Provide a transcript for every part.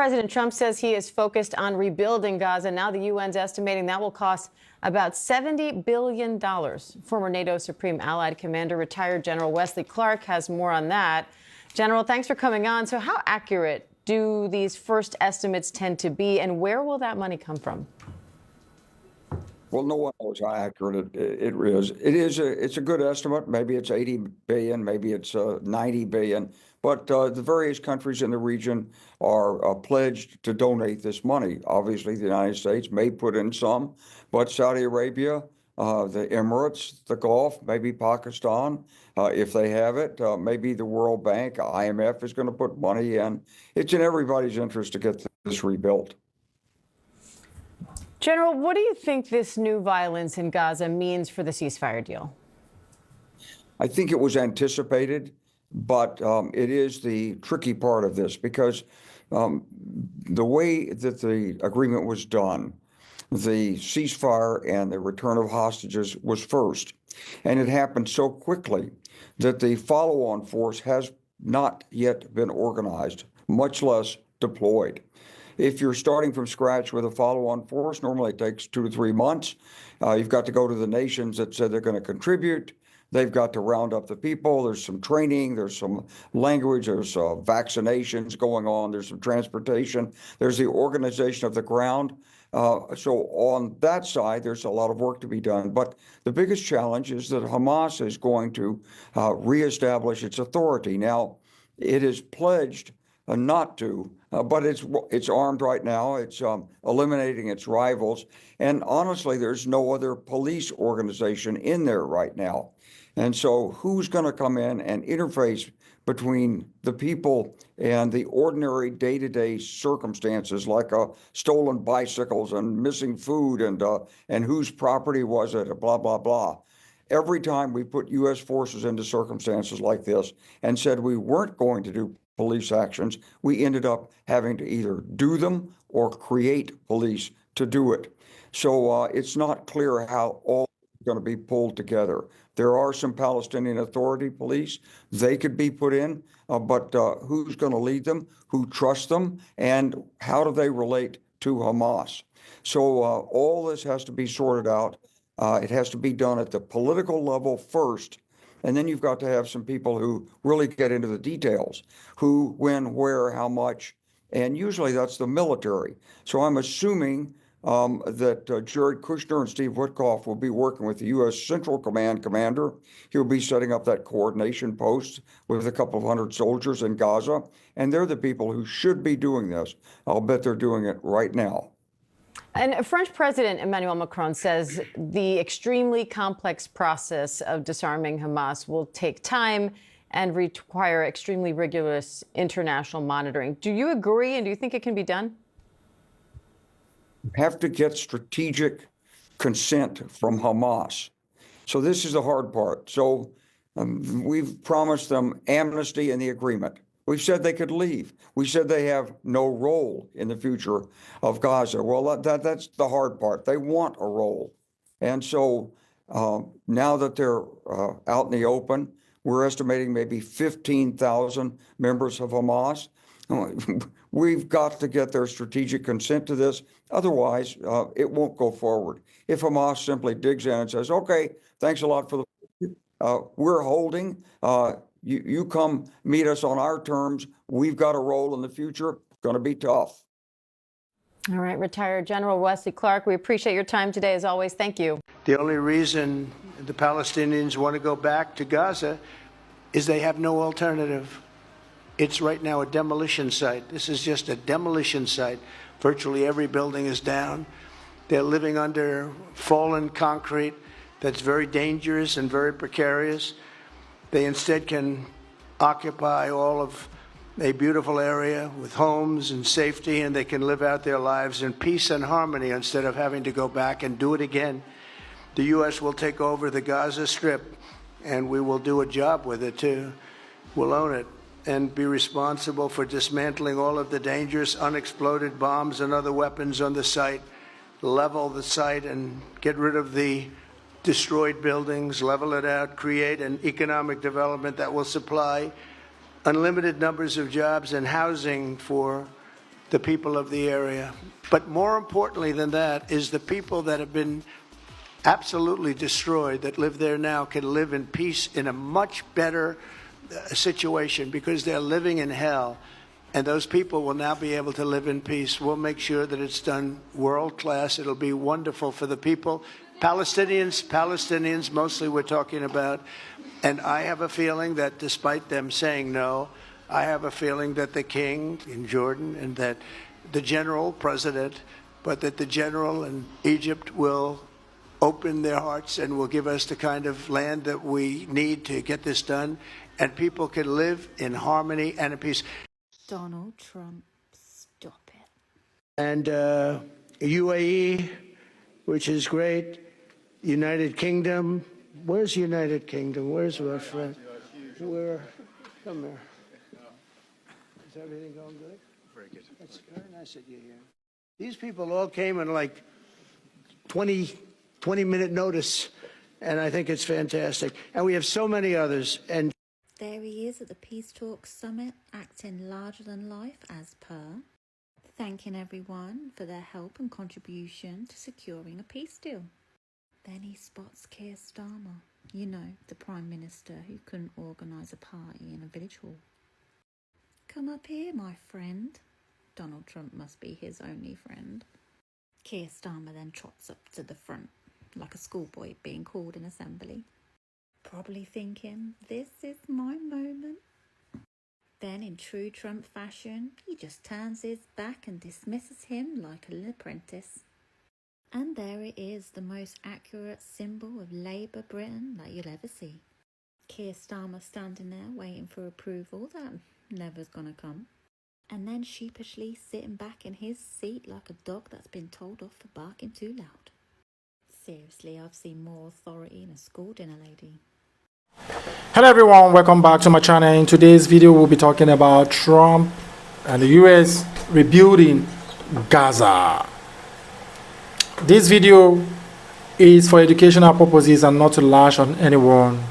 President Trump says he is focused on rebuilding Gaza. Now the UN's estimating that will cost about $70 billion. Former NATO Supreme Allied Commander, retired General Wesley Clark, has more on that. General, thanks for coming on. So how accurate do these first estimates tend to be, and where will that money come from? Well, no one knows how accurate it is. It's a good estimate. Maybe it's 80 billion, maybe it's 90 billion. But the various countries in the region are pledged to donate this money. Obviously, the United States may put in some, but Saudi Arabia, the Emirates, the Gulf, maybe Pakistan, if they have it, maybe the World Bank, IMF is going to put money in. It's in everybody's interest to get this rebuilt. General, what do you think this new violence in Gaza means for the ceasefire deal? I think it was anticipated, but it is the tricky part of this because the way that the agreement was done, the ceasefire and the return of hostages was first. And it happened so quickly that the follow-on force has not yet been organized, much less deployed. If you're starting from scratch with a follow-on force, normally it takes 2 to 3 months. You've got to go to the nations that said they're going to contribute. They've got to round up the people. There's some training. There's some language. There's vaccinations going on. There's some transportation. There's the organization of the ground. So on that side, there's a lot of work to be done. But the biggest challenge is that Hamas is going to reestablish its authority. Now, it is pledged not to, but it's armed right now. It's eliminating its rivals. And honestly, there's no other police organization in there right now. And so who's going to come in and interface between the people and the ordinary day-to-day circumstances like stolen bicycles and missing food and whose property was it, blah, blah, blah. Every time we put U.S. forces into circumstances like this and said we weren't going to do police actions, we ended up having to either do them or create police to do it. So it's not clear how all is going to be pulled together. There are some Palestinian Authority police. They could be put in, but who's going to lead them? Who trusts them? And how do they relate to Hamas? So all this has to be sorted out. It has to be done at the political level first. And then you've got to have some people who really get into the details, who, when, where, how much, and usually that's the military. So I'm assuming that Jared Kushner and Steve Witkoff will be working with the U.S. Central Command commander. He'll be setting up that coordination post with a couple of hundred soldiers in Gaza, and they're the people who should be doing this. I'll bet they're doing it right now. And French President Emmanuel Macron says the extremely complex process of disarming Hamas will take time and require extremely rigorous international monitoring. Do you agree, and do you think it can be done? Have to get strategic consent from Hamas. So this is the hard part. So we've promised them amnesty in the agreement. We've said they could leave. We said they have no role in the future of Gaza. Well, that's the hard part. They want a role. And so now that they're out in the open, we're estimating maybe 15,000 members of Hamas. We've got to get their strategic consent to this. Otherwise, it won't go forward. If Hamas simply digs in and says, okay, thanks a lot for the, we're holding, you come meet us on our terms. We've got a role in the future. It's going to be tough. All right, retired General Wesley Clark, we appreciate your time today, as always. Thank you. The only reason the Palestinians want to go back to Gaza is they have no alternative. It's right now a demolition site. This is just a demolition site. Virtually every building is down. They're living under fallen concrete that's very dangerous and very precarious. They instead can occupy all of a beautiful area with homes and safety, and they can live out their lives in peace and harmony instead of having to go back and do it again. The U.S. will take over the Gaza Strip, and we will do a job with it, too. We'll own it and be responsible for dismantling all of the dangerous unexploded bombs and other weapons on the site, level the site and get rid of the destroyed buildings, level it out, create an economic development that will supply unlimited numbers of jobs and housing for the people of the area. But more importantly than that is the people that have been absolutely destroyed that live there now can live in peace in a much better situation because they're living in hell. And those people will now be able to live in peace. We'll make sure that it's done world class. It'll be wonderful for the people. Palestinians mostly we're talking about. And I have a feeling that despite them saying no, I have a feeling that the king in Jordan and that the general president, but that the general in Egypt will open their hearts and will give us the kind of land that we need to get this done. And people can live in harmony and in peace. Donald Trump, stop it. And UAE, which is great. United Kingdom. Where's United Kingdom? Where's our friend? Where? Come here. Is everything going good? Very good. That's very nice that you're here. These people all came in like 20-minute notice, and I think it's fantastic. And we have so many others. And There he is at the Peace Talk Summit, acting larger than life as per, thanking everyone for their help and contribution to securing a peace deal. Then he spots Keir Starmer, you know, the Prime Minister who couldn't organise a party in a village hall. Come up here, my friend. Donald Trump must be his only friend. Keir Starmer then trots up to the front, like a schoolboy being called in assembly. Probably thinking, this is my moment. Then, in true Trump fashion, he just turns his back and dismisses him like a little apprentice. And there it is, the most accurate symbol of Labour Britain that you'll ever see. Keir Starmer standing there waiting for approval that never's gonna come. And then sheepishly sitting back in his seat like a dog that's been told off for barking too loud. Seriously, I've seen more authority in a school dinner lady. Hello everyone, welcome back to my channel. In today's video we'll be talking about Trump and the US rebuilding Gaza. This video is for educational purposes and not to lash on anyone.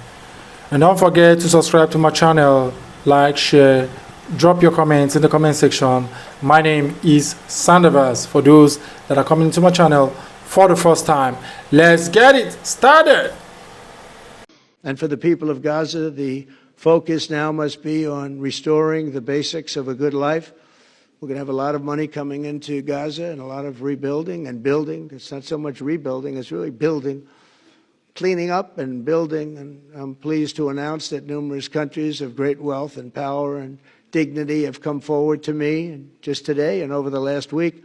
And don't forget to subscribe to my channel, like, share, drop your comments in the comment section. My name is Sandevers for those that are coming to my channel for the first time. Let's get it started. And for the people of Gaza, the focus now must be on restoring the basics of a good life. We're going to have a lot of money coming into Gaza and a lot of rebuilding and building. It's not so much rebuilding, it's really building, cleaning up and building. And I'm pleased to announce that numerous countries of great wealth and power and dignity have come forward to me just today and over the last week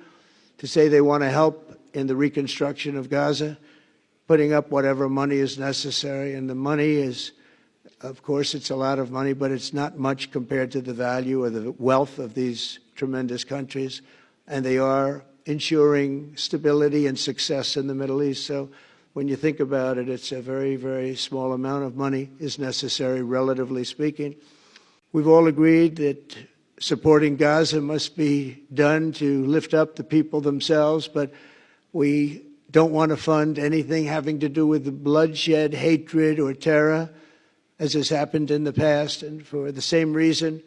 to say they want to help in the reconstruction of Gaza, putting up whatever money is necessary. And the money is, of course, it's a lot of money, but it's not much compared to the value or the wealth of these tremendous countries. And they are ensuring stability and success in the Middle East. So when you think about it, it's a very, very small amount of money is necessary, relatively speaking. We've all agreed that supporting Gaza must be done to lift up the people themselves, but we don't want to fund anything having to do with the bloodshed, hatred, or terror, as has happened in the past. And for the same reason,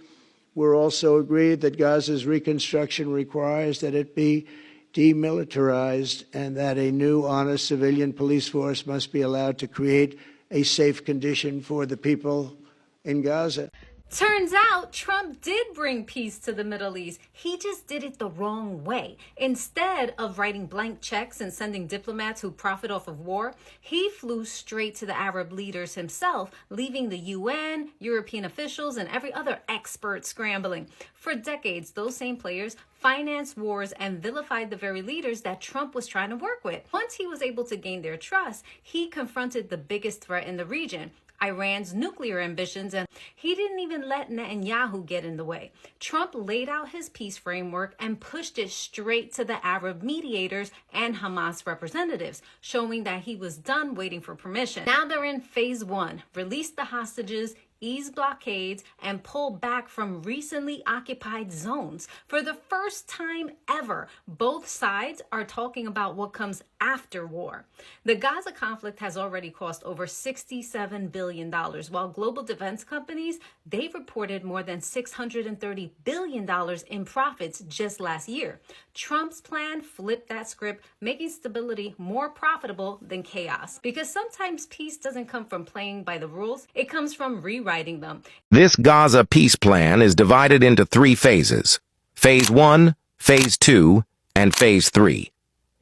we're also agreed that Gaza's reconstruction requires that it be demilitarized and that a new, honest civilian police force must be allowed to create a safe condition for the people in Gaza. Turns out Trump did bring peace to the Middle East. He just did it the wrong way. Instead of writing blank checks and sending diplomats who profit off of war, he flew straight to the Arab leaders himself, leaving the UN, European officials, and every other expert scrambling. For decades, those same players financed wars and vilified the very leaders that Trump was trying to work with. Once he was able to gain their trust, he confronted the biggest threat in the region, Iran's nuclear ambitions, and he didn't even let Netanyahu get in the way. Trump laid out his peace framework and pushed it straight to the Arab mediators and Hamas representatives, showing that he was done waiting for permission. Now they're in phase one, release the hostages, ease blockades, and pull back from recently occupied zones. For the first time ever, both sides are talking about what comes after war. The Gaza conflict has already cost over $67 billion, while global defense companies, they've reported more than $630 billion in profits just last year. Trump's plan flipped that script, making stability more profitable than chaos. Because sometimes peace doesn't come from playing by the rules, it comes from rewriting them. This Gaza peace plan is divided into 3 phases: Phase 1, Phase 2, and Phase 3.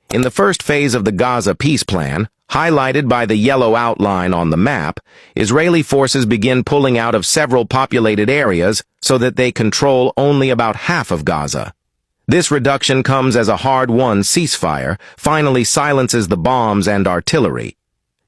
In the first phase of the Gaza peace plan, highlighted by the yellow outline on the map, Israeli forces begin pulling out of several populated areas so that they control only about half of Gaza. This reduction comes as a hard-won ceasefire finally silences the bombs and artillery.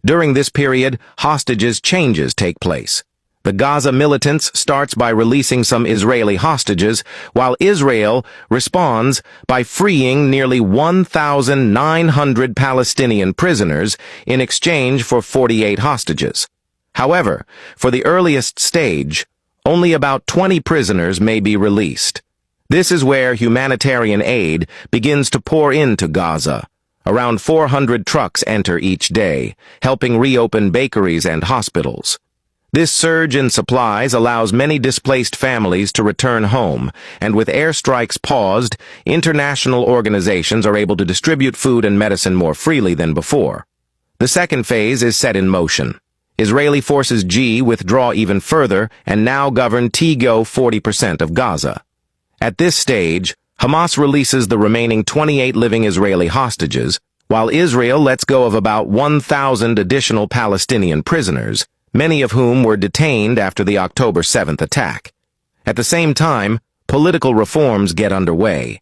During this period, hostages changes take place. The Gaza militants starts by releasing some Israeli hostages, while Israel responds by freeing nearly 1,900 Palestinian prisoners in exchange for 48 hostages. However, for the earliest stage, only about 20 prisoners may be released. This is where humanitarian aid begins to pour into Gaza. Around 400 trucks enter each day, helping reopen bakeries and hospitals. This surge in supplies allows many displaced families to return home, and with airstrikes paused, international organizations are able to distribute food and medicine more freely than before. The second phase is set in motion. Israeli forces G withdraw even further and now govern Tego 40% of Gaza. At this stage, Hamas releases the remaining 28 living Israeli hostages, while Israel lets go of about 1,000 additional Palestinian prisoners, many of whom were detained after the October 7th attack. At the same time, political reforms get underway.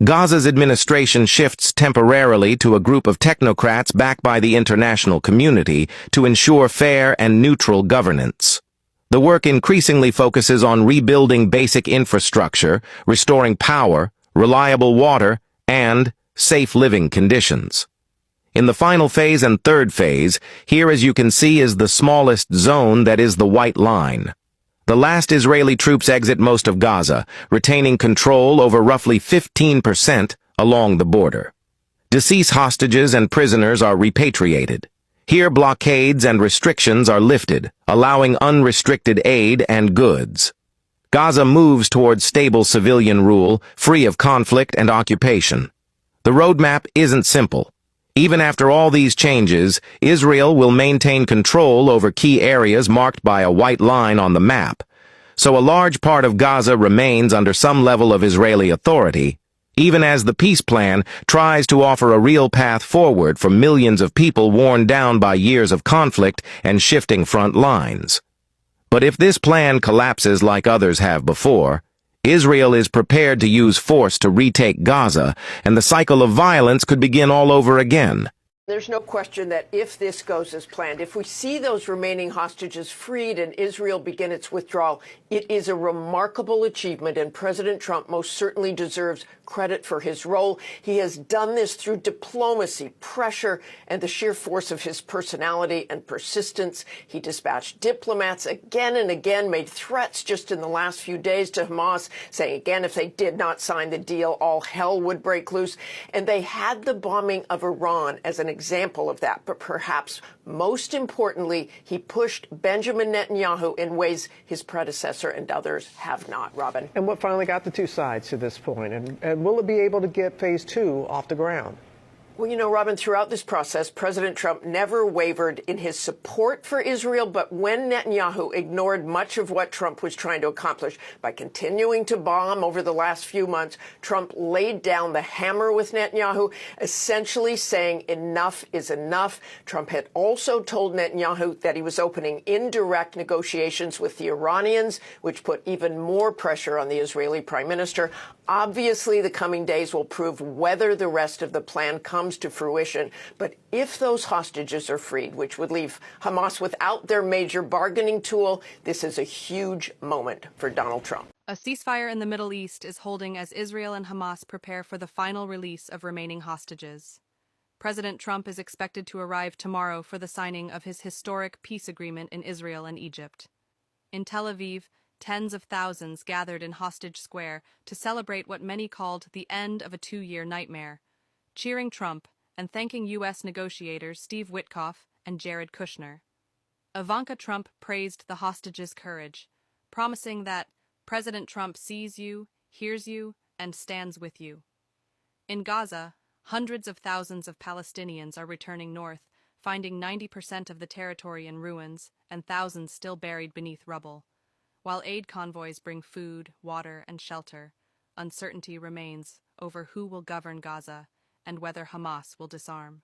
Gaza's administration shifts temporarily to a group of technocrats backed by the international community to ensure fair and neutral governance. The work increasingly focuses on rebuilding basic infrastructure, restoring power, reliable water, and safe living conditions. In the final phase and third phase, here as you can see is the smallest zone that is the white line. The last Israeli troops exit most of Gaza, retaining control over roughly 15% along the border. Deceased hostages and prisoners are repatriated. Here blockades and restrictions are lifted, allowing unrestricted aid and goods. Gaza moves towards stable civilian rule, free of conflict and occupation. The roadmap isn't simple. Even after all these changes, Israel will maintain control over key areas marked by a white line on the map. So a large part of Gaza remains under some level of Israeli authority, even as the peace plan tries to offer a real path forward for millions of people worn down by years of conflict and shifting front lines. But if this plan collapses like others have before, Israel is prepared to use force to retake Gaza, and the cycle of violence could begin all over again. There's no question that if this goes as planned, if we see those remaining hostages freed and Israel begin its withdrawal, it is a remarkable achievement, and President Trump most certainly deserves credit for his role. He has done this through diplomacy, pressure, and the sheer force of his personality and persistence. He dispatched diplomats again and again, made threats just in the last few days to Hamas, saying again if they did not sign the deal, all hell would break loose. And they had the bombing of Iran as an example of that. But perhaps most importantly, he pushed Benjamin Netanyahu in ways his predecessor and others have not. Robin. And what finally got the two sides to this point? And will it be able to get phase 2 off the ground? Well, you know, Robin, throughout this process, President Trump never wavered in his support for Israel. But when Netanyahu ignored much of what Trump was trying to accomplish by continuing to bomb over the last few months, Trump laid down the hammer with Netanyahu, essentially saying enough is enough. Trump had also told Netanyahu that he was opening indirect negotiations with the Iranians, which put even more pressure on the Israeli prime minister. Obviously, the coming days will prove whether the rest of the plan comes to fruition. But if those hostages are freed, which would leave Hamas without their major bargaining tool, this is a huge moment for Donald Trump. A ceasefire in the Middle East is holding as Israel and Hamas prepare for the final release of remaining hostages. President Trump is expected to arrive tomorrow for the signing of his historic peace agreement in Israel and Egypt. In Tel Aviv, tens of thousands gathered in Hostage Square to celebrate what many called the end of a 2-year nightmare, cheering Trump and thanking U.S. negotiators Steve Witkoff and Jared Kushner. Ivanka Trump praised the hostages' courage, promising that President Trump sees you, hears you, and stands with you. In Gaza, hundreds of thousands of Palestinians are returning north, finding 90% of the territory in ruins and thousands still buried beneath rubble. While aid convoys bring food, water, and shelter, uncertainty remains over who will govern Gaza and whether Hamas will disarm.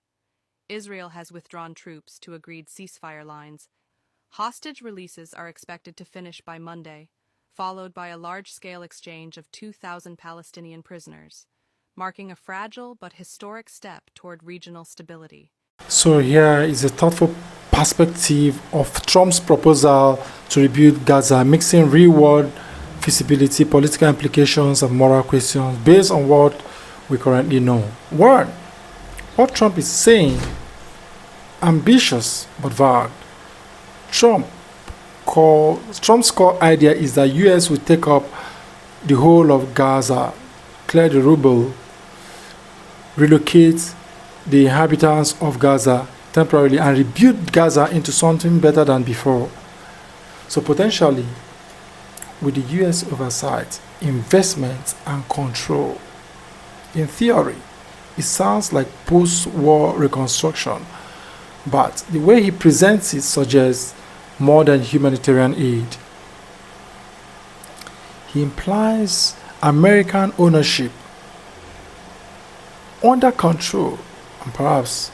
Israel has withdrawn troops to agreed ceasefire lines. Hostage releases are expected to finish by Monday, followed by a large-scale exchange of 2,000 Palestinian prisoners, marking a fragile but historic step toward regional stability. So here is a thoughtful perspective of Trump's proposal to rebuild Gaza, mixing real-world feasibility, political implications, and moral questions based on what we currently know. One, what Trump is saying, ambitious but vague. Trump's core idea is that U.S. will take up the whole of Gaza, clear the rubble, relocate the inhabitants of Gaza temporarily, and rebuild Gaza into something better than before. So potentially, with the U.S. oversight, investment, and control, in theory, it sounds like post-war reconstruction, but the way he presents it suggests more than humanitarian aid. He implies American ownership, under control, and perhaps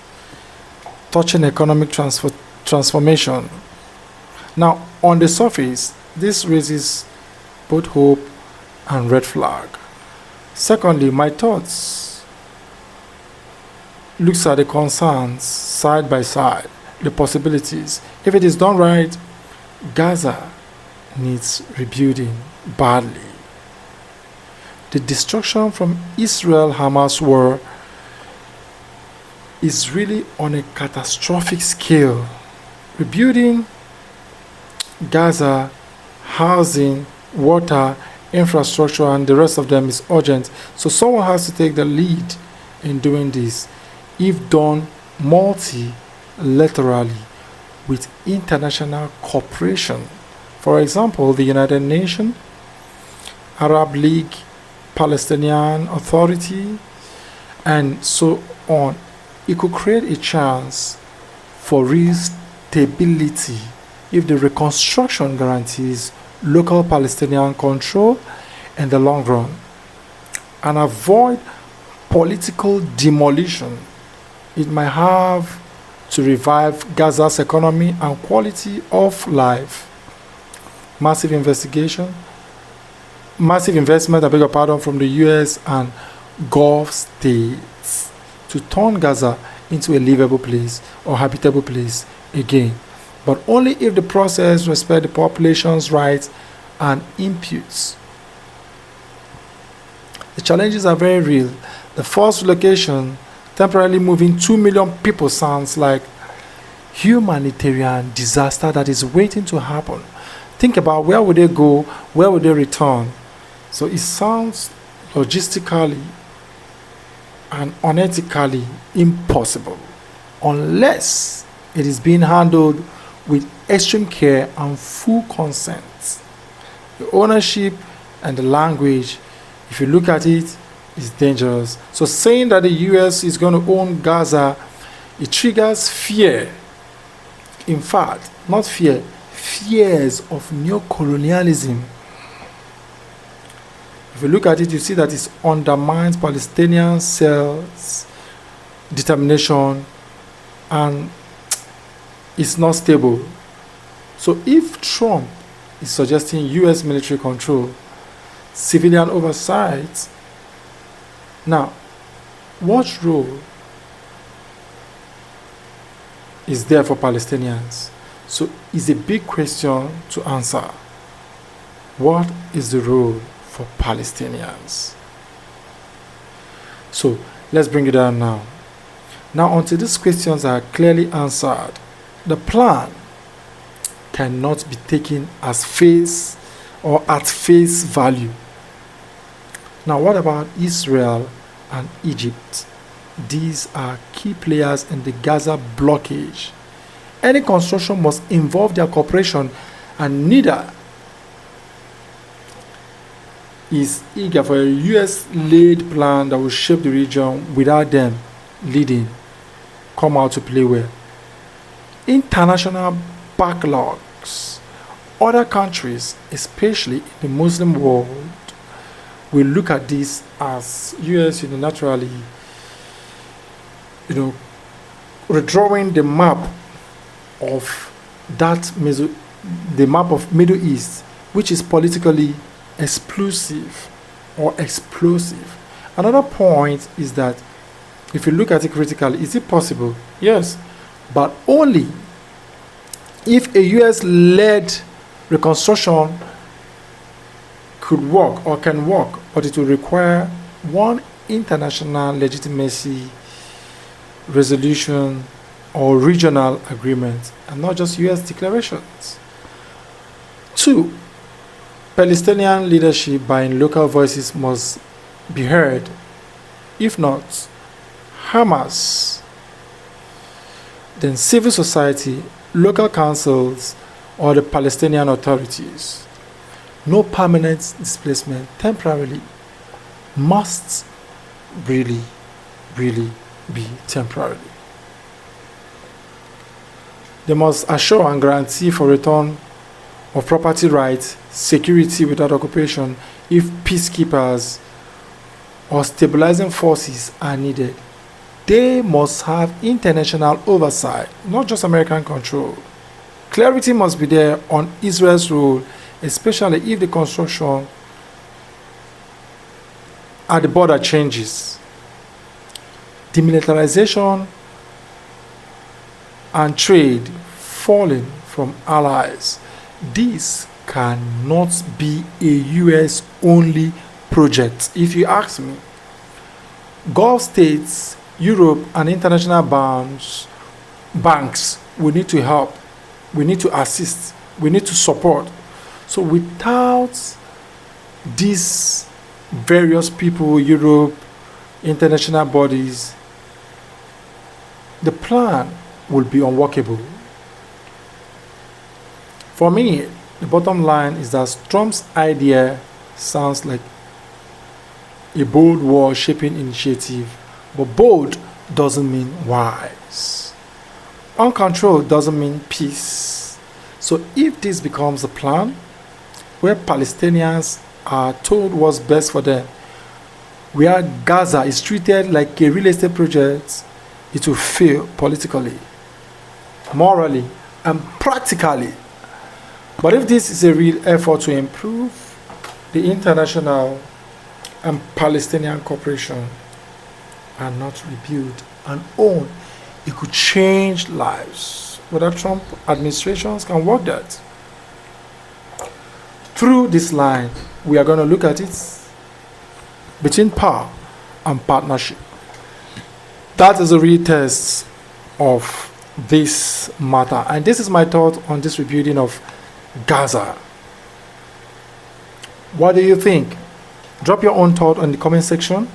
touching economic transformation. Now, on the surface, this raises both hope and red flag. Secondly, my thoughts looks at the concerns side by side, the possibilities. If it is done right, Gaza needs rebuilding badly. The destruction from Israel-Hamas war is really on a catastrophic scale. Rebuilding Gaza, housing, water, infrastructure, and the rest of them is urgent. So someone has to take the lead in doing this, if done multilaterally with international cooperation. For example, the United Nations, Arab League, Palestinian Authority, and so on. It could create a chance for real stability if the reconstruction guarantees local Palestinian control in the long run and avoid political demolition. It might have to revive Gaza's economy and quality of life. Massive investment, from the US and Gulf states to turn Gaza into a livable place or habitable place again, but only if the process respects the population's rights and inputs. The challenges are very real. The forced relocation, temporarily moving 2 million people, sounds like humanitarian disaster that is waiting to happen. Think about where would they go, where would they return. So it sounds logistically and unethically impossible unless it is being handled with extreme care and full consent. The ownership and the language, if you look at it, is dangerous. So saying that the US is going to own Gaza, it triggers fear. In fact, not fear, fears of neocolonialism. If you look at it, you see that it undermines Palestinian self-determination and it's not stable. So if Trump is suggesting US military control, civilian oversight, now, what role is there for Palestinians? So it's a big question to answer. What is the role for Palestinians? So let's bring it down now. Now, until these questions are clearly answered, the plan cannot be taken as face or at face value. Now, what about Israel and Egypt? These are key players in the Gaza blockade. Any construction must involve their cooperation, and neither is eager for a US-led plan that will shape the region without them leading come out to play well. International backlogs. Other countries, especially in the Muslim world, will look at this as US unilaterally, redrawing the map of the map of Middle East, which is politically explosive or explosive. Another point is that if you look at it critically, is it possible? Yes, but only if a US-led reconstruction could work or can work, but it will require one international legitimacy resolution or regional agreement, and not just US declarations. 2. Palestinian leadership by local voices must be heard. If not, Hamas, then civil society, local councils, or the Palestinian authorities. No permanent displacement temporarily must really be temporary. They must assure and guarantee for return of property rights, security without occupation if peacekeepers or stabilizing forces are needed. They must have international oversight, not just American control. Clarity must be there on Israel's role, especially if the construction at the border changes. Demilitarization and trade falling from allies. This cannot be a US only project, if you ask me. Gulf states, Europe, and international banks, we need to help, we need to assist, we need to support. So without these various people, Europe, international bodies, the plan will be unworkable. For me, the bottom line is that Trump's idea sounds like a bold war-shaping initiative, but bold doesn't mean wise. Uncontrolled doesn't mean peace. So if this becomes a plan where Palestinians are told what's best for them, where Gaza is treated like a real estate project, it will fail politically, morally, and practically. But if this is a real effort to improve the international and Palestinian cooperation and not rebuild and own, it could change lives. Whether Trump administrations can work that. Through this line, we are going to look at it between power and partnership. That is a real test of this matter. And this is my thought on this rebuilding of Gaza. What do you think? Drop your own thought in the comment section.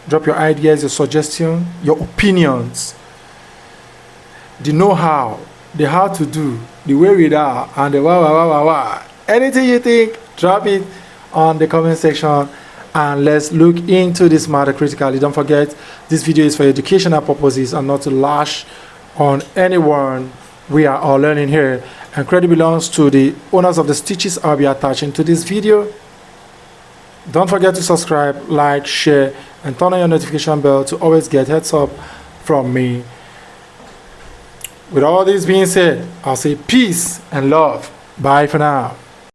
Drop your ideas, your suggestions, your opinions, the know-how, the how to do, the way we are, and the wah. Anything you think, drop it on the comment section, and let's look into this matter critically. Don't forget, this video is for educational purposes and not to lash on anyone. We are all learning here, and credit belongs to the owners of the stitches I'll be attaching to this video. Don't forget to subscribe, like, share, and turn on your notification bell to always get heads up from me. With all this being said, I'll say peace and love. Bye for now.